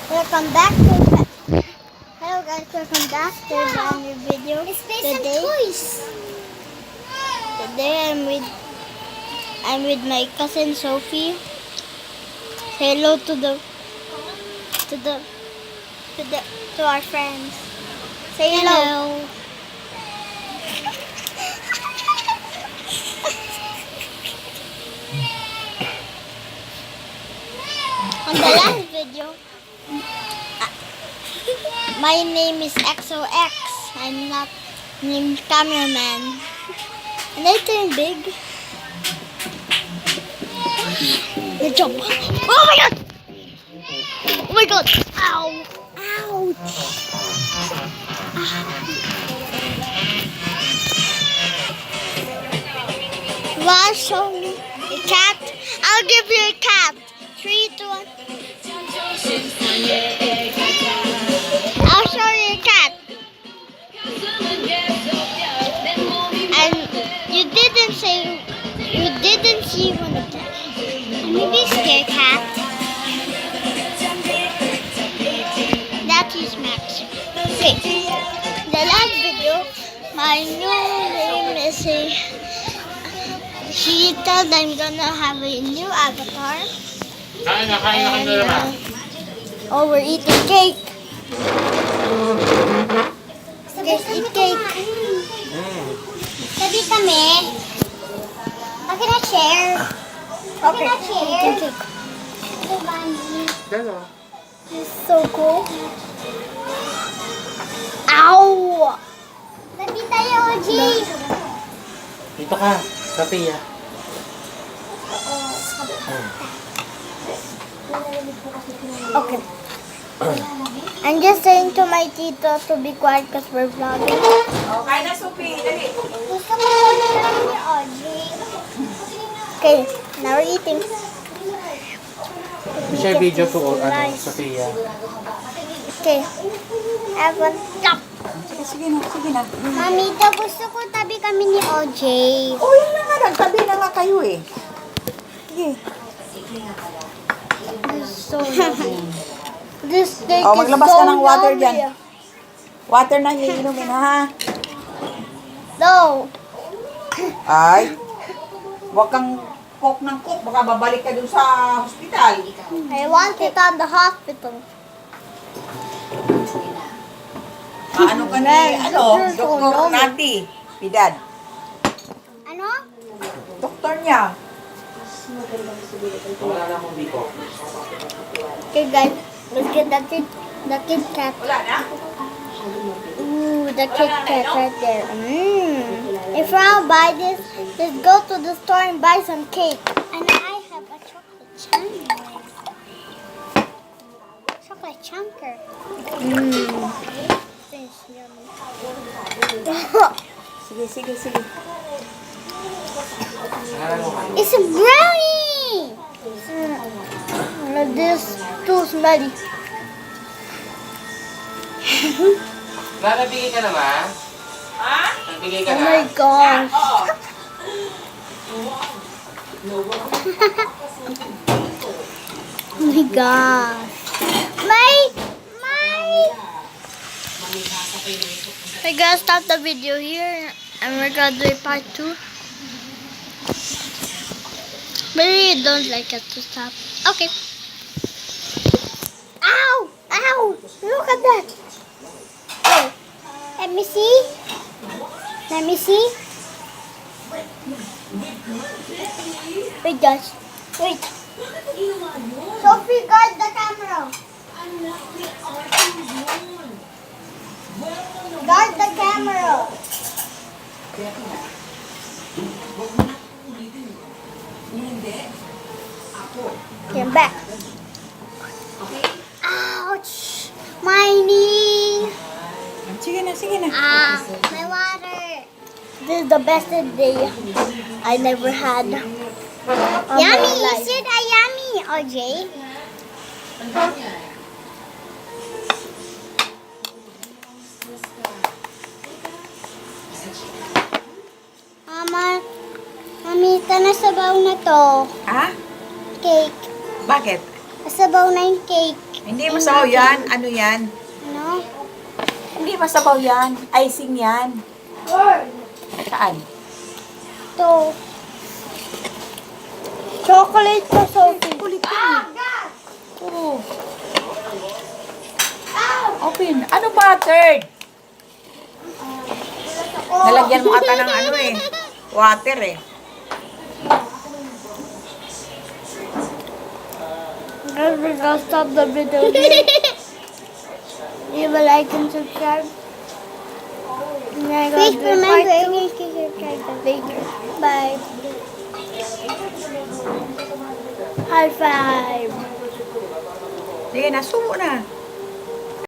Welcome back to Hello guys, welcome back to a new video. It's based on toys. Today I'm with my cousin Sophie. Say hello to our friends. Say hello. On the last video, my name is XOX. I'm not named cameraman. And I turn big. Good job. Oh my god! Oh my god! Ow! Ouch! Want to show me a cat? I'll give you a cat. 3, 2, 1. I'll show you a cat. And you didn't see one of them. Maybe scare cat. That is Max. Okay. The last video, my new name is she told I'm gonna have a new avatar. Kain na naman. Oh, we're eating cake. Let's eat cake. Sabi kami. Okay na share. Okay. Eating cake. Hello. This is so cool. Ow! Sabi tayo, OG. Dito ka, Sophia. Okay. I'm just saying to my tito to be quiet because we're vlogging. Okay na, Sophie. Dali. Gusto ko muna lang ni Audrey. Okay, now we're eating. Share video to Sophia. Okay. Evan, stop. Sige na. Mamita, gusto ko tabi kami ni OJ. Oh, yun na nga. Nagtabi na nga kayo eh. Sige. So, this steak Oh, maglabas is so ka ng water yummy. dyan. Water na iinumin, ha? No. Ay. Huwag kang cook ng cook. Baka babalik ka dun sa hospital. I want it on the hospital. Ano ka ni, Dr. Nati. Pidad. Ano? Doktor niya. Wala na akong biko. Okay guys, let's get the Kit Kat. Wala na? Ooh, the Kit Kat right there. If I want to buy this, let's go to the store and buy some cake. And I have a chocolate chunker. Chocolate chunker. This is yummy. Sige. It's a brownie! This is too smelly. Nagbigay ka naman? Ha? Nagbigay ka Oh na? my gosh. Oo. Oh my gosh. We're gonna stop the video here and we're gonna do a part 2. But you don't like it to stop. Okay. Ow! Ow! Look at that. Oh. Let me see. Wait guys. Wait. Sophie, guard the camera. Guard the camera. Okay, I'm back. Ouch! My knee. Sige na. My water. This is the best day I never had. Yummy! Is it a yummy, OJ? Mamita, nasabaw na to. Ha? Cake. Bakit? Nasabaw na yung cake. Hindi masabaw yan. Ano yan? No? Hindi masabaw yan. Icing yan. Saan? To. Chocolate to Sophie. Kulit yan. Oo. Open. Ano buttered? Nalagyan mo ata ng ano eh. Water eh. Guys, we're gonna stop the video here. Leave a like and subscribe. Please remember to subscribe later. Bye. High five. Sige na, sumo na.